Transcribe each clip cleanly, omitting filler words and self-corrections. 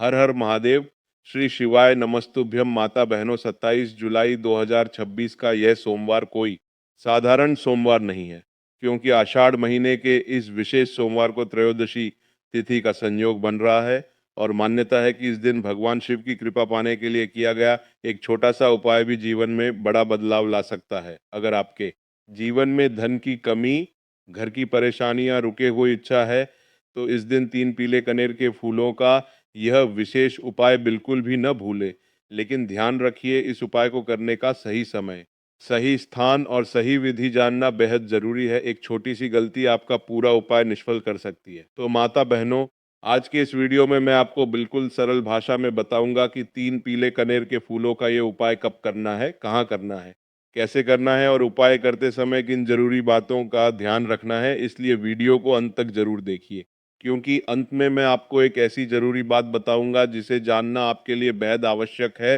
हर हर महादेव। श्री शिवाय नमस्तुभ्यम। माता बहनों, 27 जुलाई 2026 का यह सोमवार कोई साधारण सोमवार नहीं है, क्योंकि आषाढ़ महीने के इस विशेष सोमवार को त्रयोदशी तिथि का संयोग बन रहा है। और मान्यता है कि इस दिन भगवान शिव की कृपा पाने के लिए किया गया एक छोटा सा उपाय भी जीवन में बड़ा बदलाव ला सकता है। अगर आपके जीवन में धन की कमी, घर की परेशानियां, रुके हुई इच्छा है, तो इस दिन 3 पीले कनेर के फूलों का यह विशेष उपाय बिल्कुल भी न भूले। लेकिन ध्यान रखिए, इस उपाय को करने का सही समय, सही स्थान और सही विधि जानना बेहद जरूरी है। एक छोटी सी गलती आपका पूरा उपाय निष्फल कर सकती है। तो माता बहनों, आज के इस वीडियो में मैं आपको बिल्कुल सरल भाषा में बताऊंगा कि 3 पीले कनेर के फूलों का ये उपाय कब करना है, कहाँ करना है, कैसे करना है और उपाय करते समय किन जरूरी बातों का ध्यान रखना है। इसलिए वीडियो को अंत तक जरूर देखिए, क्योंकि अंत में मैं आपको एक ऐसी जरूरी बात बताऊंगा जिसे जानना आपके लिए बेहद आवश्यक है।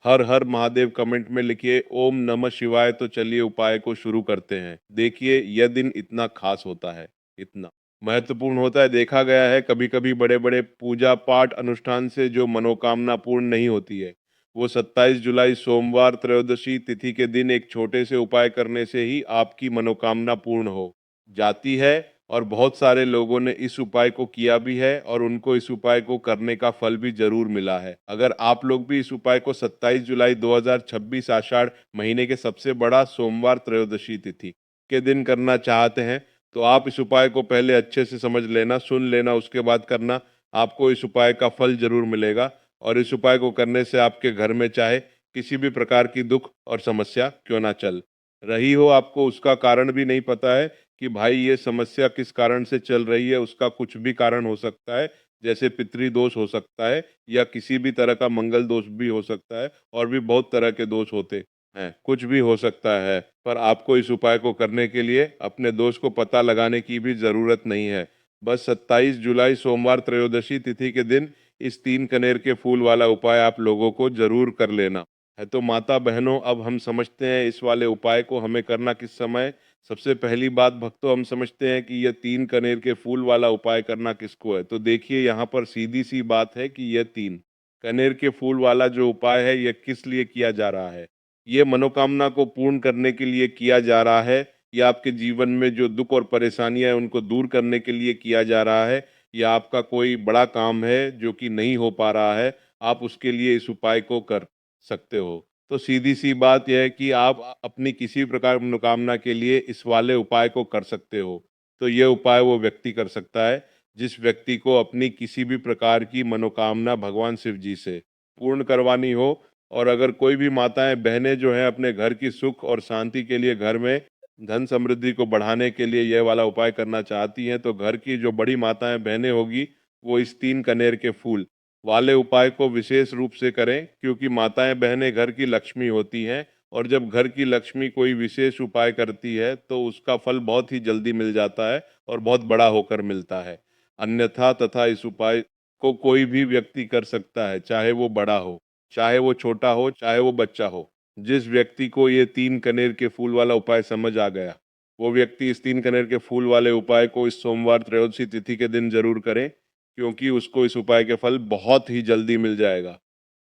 हर हर महादेव कमेंट में लिखिए ओम नमः शिवाय। तो चलिए उपाय को शुरू करते हैं। देखिए, यह दिन इतना खास होता है, इतना महत्वपूर्ण होता है। देखा गया है कभी कभी बड़े बड़े पूजा पाठ अनुष्ठान से जो मनोकामना पूर्ण नहीं होती है, वो 27 जुलाई सोमवार त्रयोदशी तिथि के दिन एक छोटे से उपाय करने से ही आपकी मनोकामना पूर्ण हो जाती है। और बहुत सारे लोगों ने इस उपाय को किया भी है और उनको इस उपाय को करने का फल भी जरूर मिला है। अगर आप लोग भी इस उपाय को 27 जुलाई 2026 आषाढ़ महीने के सबसे बड़ा सोमवार त्रयोदशी तिथि के दिन करना चाहते हैं, तो आप इस उपाय को पहले अच्छे से समझ लेना, सुन लेना, उसके बाद करना। आपको इस उपाय का फल जरूर मिलेगा। और इस उपाय को करने से आपके घर में चाहे किसी भी प्रकार की दुख और समस्या क्यों ना चल रही हो, आपको उसका कारण भी नहीं पता है कि भाई ये समस्या किस कारण से चल रही है, उसका कुछ भी कारण हो सकता है। जैसे पितृदोष हो सकता है, या किसी भी तरह का मंगल दोष भी हो सकता है, और भी बहुत तरह के दोष होते हैं, कुछ भी हो सकता है। पर आपको इस उपाय को करने के लिए अपने दोष को पता लगाने की भी जरूरत नहीं है। बस 27 जुलाई सोमवार त्रयोदशी तिथि के दिन इस 3 कनेर के फूल वाला उपाय आप लोगों को जरूर कर लेना है। तो माता बहनों, अब हम समझते हैं इस वाले उपाय को हमें करना किस समय। सबसे पहली बात भक्तों, हम समझते हैं कि यह 3 कनेर के फूल वाला उपाय करना किसको है। तो देखिए, यहाँ पर सीधी सी बात है कि यह 3 कनेर के फूल वाला जो उपाय है, यह किस लिए किया जा रहा है। ये मनोकामना को पूर्ण करने के लिए किया जा रहा है, या आपके जीवन में जो दुख और परेशानियां हैं उनको दूर करने के लिए किया जा रहा है, या आपका कोई बड़ा काम है जो कि नहीं हो पा रहा है, आप उसके लिए इस उपाय को कर सकते हो। तो सीधी सी बात यह है कि आप अपनी किसी प्रकार की मनोकामना के लिए इस वाले उपाय को कर सकते हो। तो यह उपाय वो व्यक्ति कर सकता है जिस व्यक्ति को अपनी किसी भी प्रकार की मनोकामना भगवान शिव जी से पूर्ण करवानी हो। और अगर कोई भी माताएं बहनें जो हैं अपने घर की सुख और शांति के लिए, घर में धन समृद्धि को बढ़ाने के लिए यह वाला उपाय करना चाहती हैं, तो घर की जो बड़ी माताएं बहनें होगी, वो इस 3 कनेर के फूल वाले उपाय को विशेष रूप से करें, क्योंकि माताएं बहनें घर की लक्ष्मी होती हैं। और जब घर की लक्ष्मी कोई विशेष उपाय करती है तो उसका फल बहुत ही जल्दी मिल जाता है और बहुत बड़ा होकर मिलता है। अन्यथा तथा इस उपाय को कोई भी व्यक्ति कर सकता है, चाहे वो बड़ा हो, चाहे वो छोटा हो, चाहे वो बच्चा हो। जिस व्यक्ति को ये 3 कनेर के फूल वाला उपाय समझ आ गया, वो व्यक्ति इस 3 कनेर के फूल वाले उपाय को इस सोमवार त्रयोदशी तिथि के दिन जरूर करें, क्योंकि उसको इस उपाय के फल बहुत ही जल्दी मिल जाएगा।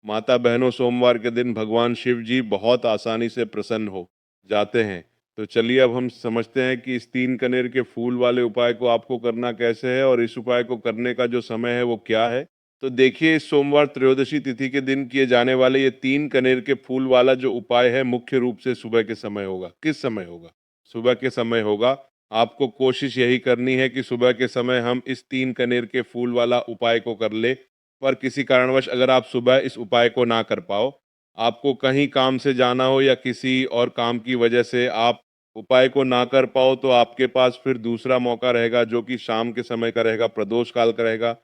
माता बहनों, सोमवार के दिन भगवान शिव जी बहुत आसानी से प्रसन्न हो जाते हैं। तो चलिए अब हम समझते हैं कि इस 3 कनेर के फूल वाले उपाय को आपको करना कैसे है, और इस उपाय को करने का जो समय है वो क्या है। तो देखिए, इस सोमवार त्रयोदशी तिथि के दिन किए जाने वाले ये 3 कनेर के फूल वाला जो उपाय है, मुख्य रूप से सुबह के समय होगा। किस समय होगा? सुबह के समय होगा। आपको कोशिश यही करनी है कि सुबह के समय हम इस 3 कनेर के फूल वाला उपाय को कर ले। पर किसी कारणवश अगर आप सुबह इस उपाय को ना कर पाओ, आपको कहीं काम से जाना हो या किसी और काम की वजह से आप उपाय को ना कर पाओ, तो आपके पास फिर दूसरा मौका रहेगा जो कि शाम के समय का रहेगा, प्रदोष काल का रहेगा।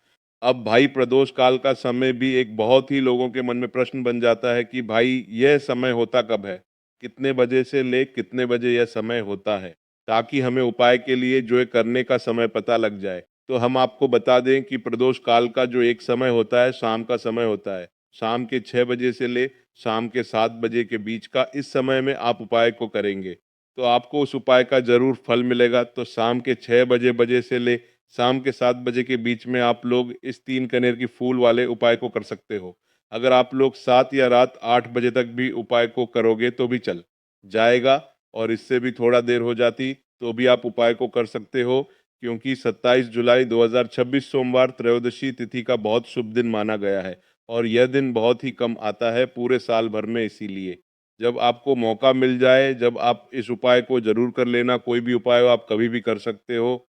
अब भाई, प्रदोष काल का समय भी एक बहुत ही लोगों के मन में प्रश्न बन जाता है कि भाई यह समय होता कब है, कितने बजे से ले कितने बजे यह समय होता है, ताकि हमें उपाय के लिए जो है करने का समय पता लग जाए। तो हम आपको बता दें कि प्रदोष काल का जो एक समय होता है, शाम का समय होता है। शाम के 6 बजे से ले शाम के 7 बजे के बीच का इस समय में आप उपाय को करेंगे, तो आपको उस उपाय का जरूर फल मिलेगा। तो शाम के 6 बजे से ले शाम के 7 बजे के बीच में आप लोग इस 3 कनेर की फूल वाले उपाय को कर सकते हो। अगर आप लोग 7 या रात 8 बजे तक भी उपाय को करोगे तो भी चल जाएगा, और इससे भी थोड़ा देर हो जाती तो भी आप उपाय को कर सकते हो, क्योंकि 27 जुलाई 2026 सोमवार त्रयोदशी तिथि का बहुत शुभ दिन माना गया है और यह दिन बहुत ही कम आता है पूरे साल भर में। इसीलिए जब आपको मौका मिल जाए, जब आप इस उपाय को जरूर कर लेना। कोई भी उपाय हो आप कभी भी कर सकते हो।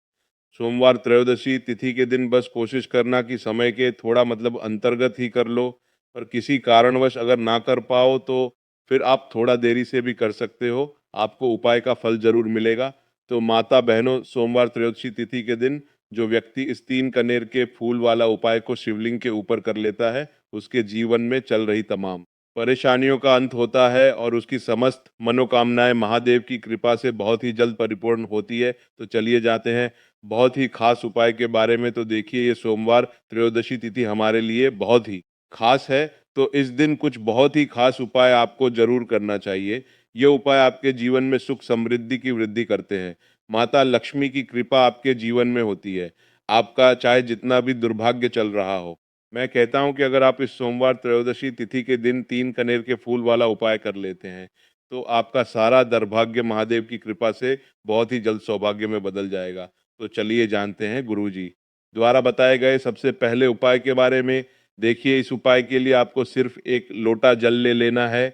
सोमवार त्रयोदशी तिथि के दिन बस कोशिश करना कि समय के थोड़ा मतलब अंतर्गत ही कर लो, पर किसी कारणवश अगर ना कर पाओ तो फिर आप थोड़ा देरी से भी कर सकते हो, आपको उपाय का फल जरूर मिलेगा। तो माता बहनों, सोमवार त्रयोदशी तिथि के दिन जो व्यक्ति इस 3 कनेर के फूल वाला उपाय को शिवलिंग के ऊपर कर लेता है, उसके जीवन में चल रही तमाम परेशानियों का अंत होता है और उसकी समस्त मनोकामनाएं महादेव की कृपा से बहुत ही जल्द परिपूर्ण होती है। तो चलिए जाते हैं बहुत ही खास उपाय के बारे में। तो देखिए, ये सोमवार त्रयोदशी तिथि हमारे लिए बहुत ही खास है, तो इस दिन कुछ बहुत ही खास उपाय आपको जरूर करना चाहिए। ये उपाय आपके जीवन में सुख समृद्धि की वृद्धि करते हैं। माता लक्ष्मी की कृपा आपके जीवन में होती है, आपका चाहे जितना भी दुर्भाग्य चल रहा हो। मैं कहता हूं कि अगर आप इस सोमवार त्रयोदशी तिथि के दिन 3 कनेर के फूल वाला उपाय कर लेते हैं, तो आपका सारा दुर्भाग्य महादेव की कृपा से बहुत ही जल्द सौभाग्य में बदल जाएगा। तो चलिए जानते हैं गुरुजी द्वारा बताए गए सबसे पहले उपाय के बारे में। देखिए, इस उपाय के लिए आपको सिर्फ एक लोटा जल ले लेना है,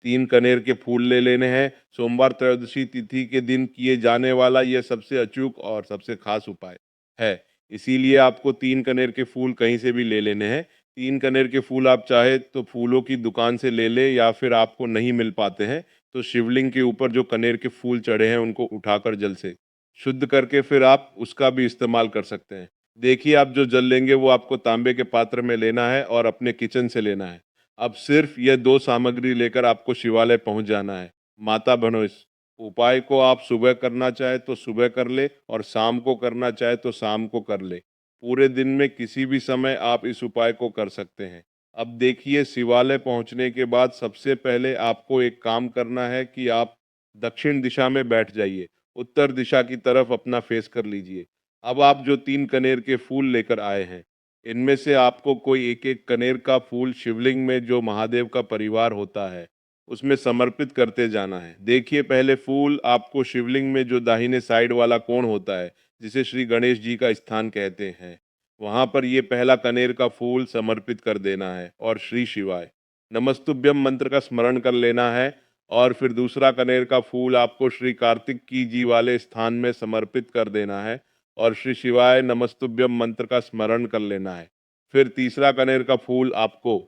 3 कनेर के फूल ले लेने हैं। सोमवार त्रयोदशी तिथि के दिन किए जाने वाला यह सबसे अचूक और सबसे खास उपाय है। इसीलिए आपको 3 कनेर के फूल कहीं से भी ले लेने हैं। 3 कनेर के फूल आप चाहे तो फूलों की दुकान से ले ले, या फिर आपको नहीं मिल पाते हैं तो शिवलिंग के ऊपर जो कनेर के फूल चढ़े हैं उनको उठाकर जल से शुद्ध करके फिर आप उसका भी इस्तेमाल कर सकते हैं। देखिए, आप जो जल लेंगे वो आपको तांबे के पात्र में लेना है और अपने किचन से लेना है। अब सिर्फ ये 2 सामग्री लेकर आपको शिवालय पहुंच जाना है। माता बहनों, इस उपाय को आप सुबह करना चाहे तो सुबह कर ले और शाम को करना चाहे तो शाम को कर ले। पूरे दिन में किसी भी समय आप इस उपाय को कर सकते हैं। अब देखिए, शिवालय पहुंचने के बाद सबसे पहले आपको एक काम करना है कि आप दक्षिण दिशा में बैठ जाइए, उत्तर दिशा की तरफ अपना फेस कर लीजिए। अब आप जो 3 कनेर के फूल लेकर आए हैं, इनमें से आपको कोई एक एक कनेर का फूल शिवलिंग में जो महादेव का परिवार होता है उसमें समर्पित करते जाना है। देखिए, पहले फूल आपको शिवलिंग में जो दाहिने साइड वाला कोण होता है, जिसे श्री गणेश जी का स्थान कहते हैं, वहां पर ये पहला कनेर का फूल समर्पित कर देना है और श्री शिवाय नमस्तुभ्यम मंत्र का स्मरण कर लेना है। और फिर दूसरा कनेर का फूल आपको श्री कार्तिक की जी वाले स्थान में समर्पित कर देना है और श्री शिवाय नमस्तुभ्यम मंत्र का स्मरण कर लेना है। फिर तीसरा कनेर का फूल आपको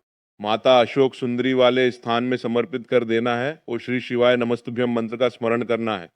माता अशोक सुंदरी वाले स्थान में समर्पित कर देना है और श्री शिवाय नमस्तुभ्यम मंत्र का स्मरण करना है।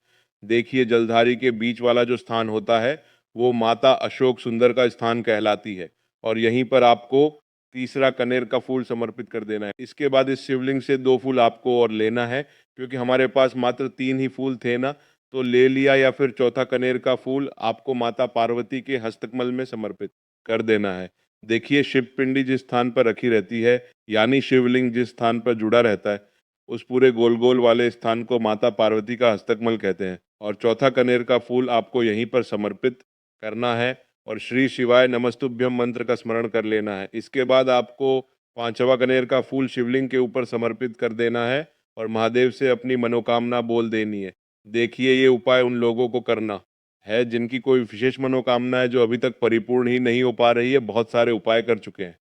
देखिए, जलधारी के बीच वाला जो स्थान होता है वो माता अशोक सुंदर का स्थान कहलाती है और यहीं पर आपको तीसरा कनेर का फूल समर्पित कर देना है। इसके बाद इस शिवलिंग से 2 फूल आपको और लेना है, क्योंकि हमारे पास मात्र 3 ही फूल थे ना, तो ले लिया। या फिर चौथा कनेर का फूल आपको माता पार्वती के हस्तकमल में समर्पित कर देना है। देखिए, शिव पिंडी जिस स्थान पर रखी रहती है, यानी शिवलिंग जिस स्थान पर जुड़ा रहता है, उस पूरे गोल गोल वाले स्थान को माता पार्वती का हस्तकमल कहते हैं और चौथा कनेर का फूल आपको यहीं पर समर्पित करना है और श्री शिवाय नमस्तुभ्यम मंत्र का स्मरण कर लेना है। इसके बाद आपको पांचवा कनेर का फूल शिवलिंग के ऊपर समर्पित कर देना है और महादेव से अपनी मनोकामना बोल देनी है। देखिए, ये उपाय उन लोगों को करना है जिनकी कोई विशेष मनोकामना है जो अभी तक परिपूर्ण ही नहीं हो पा रही है। बहुत सारे उपाय कर चुके हैं,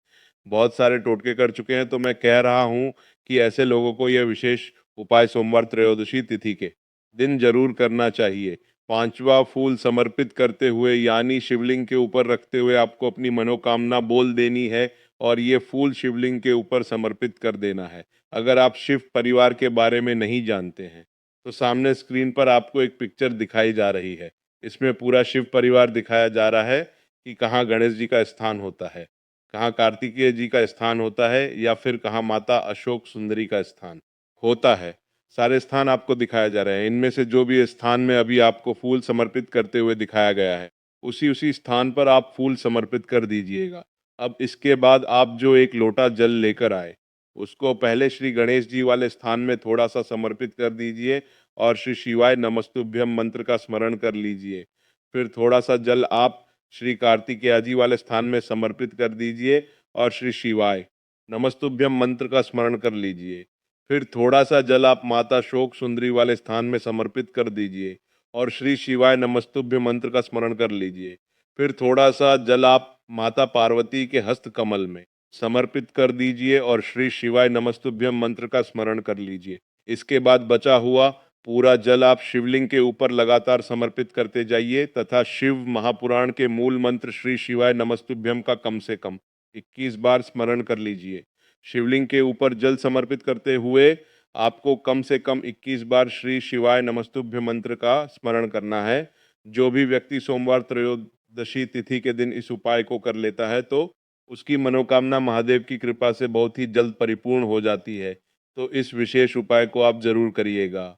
बहुत सारे टोटके कर चुके हैं, तो मैं कह रहा हूँ कि ऐसे लोगों को यह विशेष उपाय सोमवार त्रयोदशी तिथि के दिन जरूर करना चाहिए। पांचवा फूल समर्पित करते हुए, यानी शिवलिंग के ऊपर रखते हुए, आपको अपनी मनोकामना बोल देनी है और ये फूल शिवलिंग के ऊपर समर्पित कर देना है। अगर आप शिव परिवार के बारे में नहीं जानते हैं तो सामने स्क्रीन पर आपको एक पिक्चर दिखाई जा रही है। इसमें पूरा शिव परिवार दिखाया जा रहा है कि कहाँ गणेश जी का स्थान होता है, कहाँ कार्तिकेय जी का स्थान होता है, या फिर कहाँ माता अशोक सुंदरी का स्थान होता है। सारे स्थान आपको दिखाया जा रहे हैं। इनमें से जो भी स्थान में अभी आपको फूल समर्पित करते हुए दिखाया गया है, उसी उसी स्थान पर आप फूल समर्पित कर दीजिएगा। अब इसके बाद आप जो एक लोटा जल लेकर आए, उसको पहले श्री गणेश जी वाले स्थान में थोड़ा सा समर्पित कर दीजिए और श्री शिवाय नमस्तुभ्यम मंत्र का स्मरण कर लीजिए। फिर थोड़ा सा जल आप श्री कार्तिकेय जी वाले स्थान में समर्पित कर दीजिए और श्री शिवाय नमस्तुभ्यम मंत्र का स्मरण कर लीजिए। फिर थोड़ा सा जल आप माता शोक सुंदरी वाले स्थान में समर्पित कर दीजिए और श्री शिवाय नमस्तुभ्य मंत्र का स्मरण कर लीजिए। फिर थोड़ा सा जल आप माता पार्वती के हस्त कमल में समर्पित कर दीजिए और श्री शिवाय नमस्तुभ्यम मंत्र का स्मरण कर लीजिए। इसके बाद बचा हुआ पूरा जल आप शिवलिंग के ऊपर लगातार समर्पित करते जाइए तथा शिव महापुराण के मूल मंत्र श्री शिवाय नमस्तुभ्यम का कम से कम 21 बार स्मरण कर लीजिए। शिवलिंग के ऊपर जल समर्पित करते हुए आपको कम से कम 21 बार श्री शिवाय नमस्तुभ्य मंत्र का स्मरण करना है। जो भी व्यक्ति सोमवार त्रयोदशी तिथि के दिन इस उपाय को कर लेता है तो उसकी मनोकामना महादेव की कृपा से बहुत ही जल्द परिपूर्ण हो जाती है। तो इस विशेष उपाय को आप जरूर करिएगा।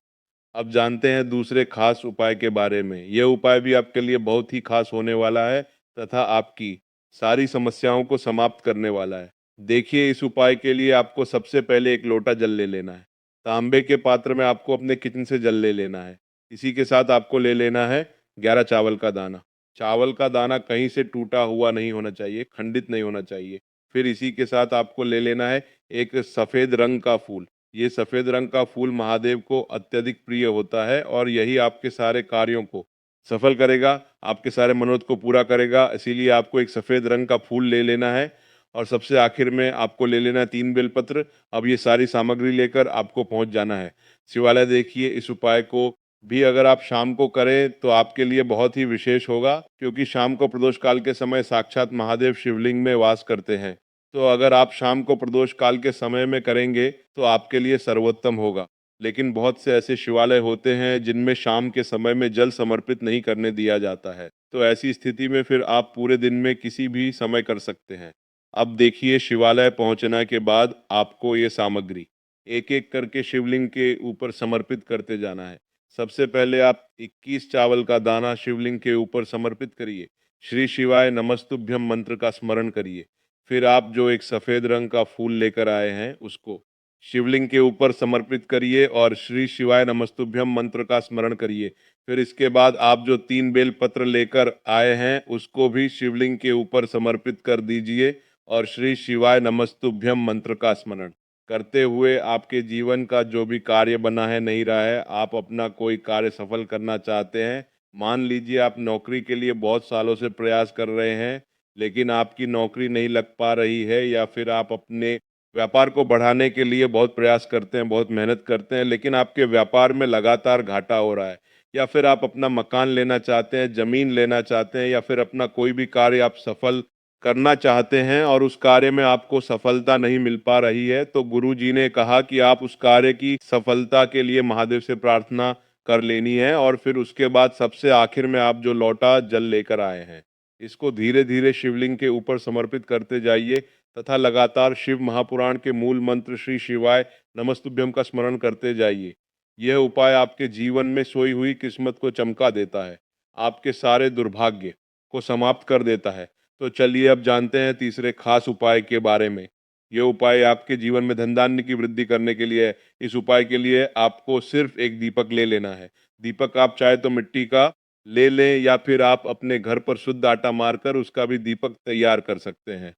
अब जानते हैं दूसरे खास उपाय के बारे में। यह उपाय भी आपके लिए बहुत ही खास होने वाला है तथा आपकी सारी समस्याओं को समाप्त करने वाला है। देखिए, इस उपाय के लिए आपको सबसे पहले एक लोटा जल ले लेना है। तांबे के पात्र में आपको अपने किचन से जल ले लेना है। इसी के साथ आपको ले लेना है 11 चावल का दाना। चावल का दाना कहीं से टूटा हुआ नहीं होना चाहिए, खंडित नहीं होना चाहिए। फिर इसी के साथ आपको ले लेना है एक सफ़ेद रंग का फूल। ये सफ़ेद रंग का फूल महादेव को अत्यधिक प्रिय होता है और यही आपके सारे कार्यों को सफल करेगा, आपके सारे मनोरथ को पूरा करेगा। इसीलिए आपको एक सफ़ेद रंग का फूल ले लेना है और सबसे आखिर में आपको ले लेना है 3 बेलपत्र। अब ये सारी सामग्री लेकर आपको पहुंच जाना है शिवालय। देखिए, इस उपाय को भी अगर आप शाम को करें तो आपके लिए बहुत ही विशेष होगा, क्योंकि शाम को प्रदोष काल के समय साक्षात महादेव शिवलिंग में वास करते हैं। तो अगर आप शाम को प्रदोष काल के समय में करेंगे तो आपके लिए सर्वोत्तम होगा। लेकिन बहुत से ऐसे शिवालय होते हैं जिनमें शाम के समय में जल समर्पित नहीं करने दिया जाता है। तो ऐसी स्थिति में फिर आप पूरे दिन में किसी भी समय कर सकते हैं। अब देखिए, शिवालय पहुंचने के बाद आपको ये सामग्री एक एक करके शिवलिंग के ऊपर समर्पित करते जाना है। सबसे पहले आप 21 चावल का दाना शिवलिंग के ऊपर समर्पित करिए। श्री शिवाय नमस्तुभ्यम मंत्र का स्मरण करिए। फिर आप जो एक सफ़ेद रंग का फूल लेकर आए हैं उसको शिवलिंग के ऊपर समर्पित करिए और श्री शिवाय नमस्तुभ्यम मंत्र का स्मरण करिए। फिर इसके बाद आप जो 3 बेल पत्र लेकर आए हैं उसको भी शिवलिंग के ऊपर समर्पित कर दीजिए और श्री शिवाय नमस्तुभ्यम मंत्र का स्मरण करते हुए आपके जीवन का जो भी कार्य बना है नहीं रहा है, आप अपना कोई कार्य सफल करना चाहते हैं। मान लीजिए आप नौकरी के लिए बहुत सालों से प्रयास कर रहे हैं लेकिन आपकी नौकरी नहीं लग पा रही है, या फिर आप अपने व्यापार को बढ़ाने के लिए बहुत प्रयास करते हैं, बहुत मेहनत करते हैं लेकिन आपके व्यापार में लगातार घाटा हो रहा है, या फिर आप अपना मकान लेना चाहते हैं, ज़मीन लेना चाहते हैं, या फिर अपना कोई भी कार्य आप सफल करना चाहते हैं और उस कार्य में आपको सफलता नहीं मिल पा रही है, तो गुरु जी ने कहा कि आप उस कार्य की सफलता के लिए महादेव से प्रार्थना कर लेनी है। और फिर उसके बाद सबसे आखिर में आप जो लौटा जल लेकर आए हैं इसको धीरे धीरे शिवलिंग के ऊपर समर्पित करते जाइए तथा लगातार शिव महापुराण के मूल मंत्र श्री शिवाय नमस्तुभ्यम का स्मरण करते जाइए। यह उपाय आपके जीवन में सोई हुई किस्मत को चमका देता है, आपके सारे दुर्भाग्य को समाप्त कर देता है। तो चलिए अब जानते हैं तीसरे खास उपाय के बारे में। यह उपाय आपके जीवन में धन धान्य की वृद्धि करने के लिए है। इस उपाय के लिए आपको सिर्फ एक दीपक ले लेना है। दीपक आप चाहे तो मिट्टी का ले लें या फिर आप अपने घर पर शुद्ध आटा मारकर उसका भी दीपक तैयार कर सकते हैं।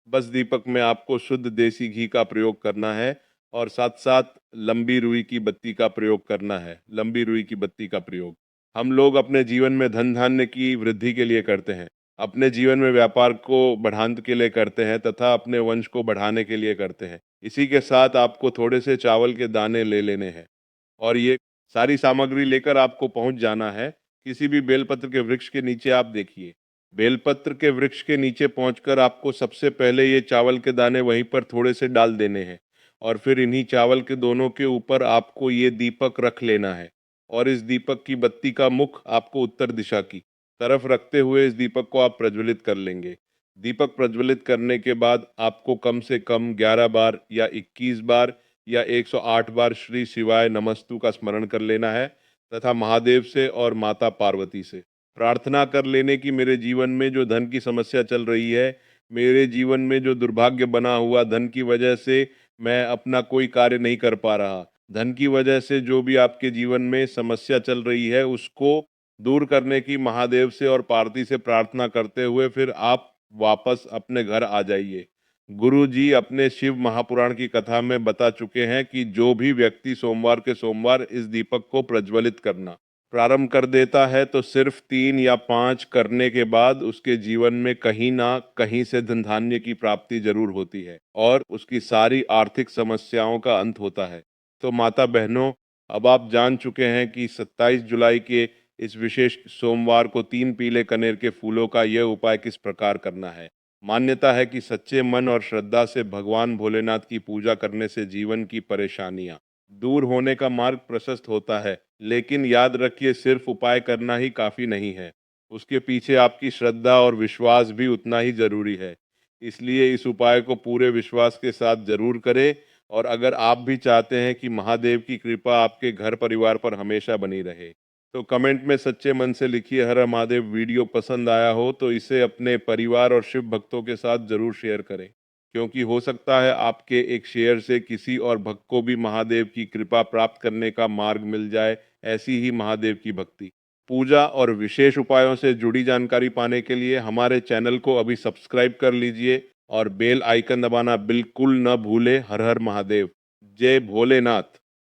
बस दीपक में आपको शुद्ध देसी घी का प्रयोग करना है और साथ साथ लंबी रुई की बत्ती का प्रयोग करना है। लंबी रुई की बत्ती का प्रयोग हम लोग अपने जीवन में धन धान्य की वृद्धि के लिए करते हैं, अपने जीवन में व्यापार को बढ़ाने के लिए करते हैं तथा अपने वंश को बढ़ाने के लिए करते हैं। इसी के साथ आपको थोड़े से चावल के दाने ले लेने हैं और ये सारी सामग्री लेकर आपको पहुंच जाना है किसी भी बेलपत्र के वृक्ष के नीचे। आप देखिए, बेलपत्र के वृक्ष के नीचे पहुंचकर आपको सबसे पहले ये चावल के दाने वहीं पर थोड़े से डाल देने हैं और फिर इन्हीं चावल के दोनों के ऊपर आपको ये दीपक रख लेना है और इस दीपक की बत्ती का मुख आपको उत्तर दिशा की तरफ रखते हुए इस दीपक को आप प्रज्वलित कर लेंगे। दीपक प्रज्वलित करने के बाद आपको कम से कम 11 बार या 21 बार या 108 बार श्री शिवाय नमस्तु का स्मरण कर लेना है तथा महादेव से और माता पार्वती से प्रार्थना कर लेने की मेरे जीवन में जो धन की समस्या चल रही है, मेरे जीवन में जो दुर्भाग्य बना हुआ धन की वजह से मैं अपना कोई कार्य नहीं कर पा रहा, धन की वजह से जो भी आपके जीवन में समस्या चल रही है उसको दूर करने की महादेव से और पार्वती से प्रार्थना करते हुए फिर आप वापस अपने घर आ जाइए। गुरु जी अपने शिव महापुराण की कथा में बता चुके हैं कि जो भी व्यक्ति सोमवार के सोमवार इस दीपक को प्रज्वलित करना प्रारंभ कर देता है तो सिर्फ 3 या 5 करने के बाद उसके जीवन में कहीं ना कहीं से धन धान्य की प्राप्ति जरूर होती है और उसकी सारी आर्थिक समस्याओं का अंत होता है। तो माता बहनों, अब आप जान चुके हैं कि 27 जुलाई के इस विशेष सोमवार को 3 पीले कनेर के फूलों का यह उपाय किस प्रकार करना है। मान्यता है कि सच्चे मन और श्रद्धा से भगवान भोलेनाथ की पूजा करने से जीवन की परेशानियां दूर होने का मार्ग प्रशस्त होता है। लेकिन याद रखिए, सिर्फ उपाय करना ही काफी नहीं है, उसके पीछे आपकी श्रद्धा और विश्वास भी उतना ही जरूरी है। इसलिए इस उपाय को पूरे विश्वास के साथ जरूर करें। और अगर आप भी चाहते हैं कि महादेव की कृपा आपके घर परिवार पर हमेशा बनी रहे, तो कमेंट में सच्चे मन से लिखिए हर हर महादेव। वीडियो पसंद आया हो तो इसे अपने परिवार और शिव भक्तों के साथ जरूर शेयर करें, क्योंकि हो सकता है आपके एक शेयर से किसी और भक्त को भी महादेव की कृपा प्राप्त करने का मार्ग मिल जाए। ऐसी ही महादेव की भक्ति, पूजा और विशेष उपायों से जुड़ी जानकारी पाने के लिए हमारे चैनल को अभी सब्सक्राइब कर लीजिए और बेल आइकन दबाना बिल्कुल न भूलें। हर हर महादेव। जय भोलेनाथ।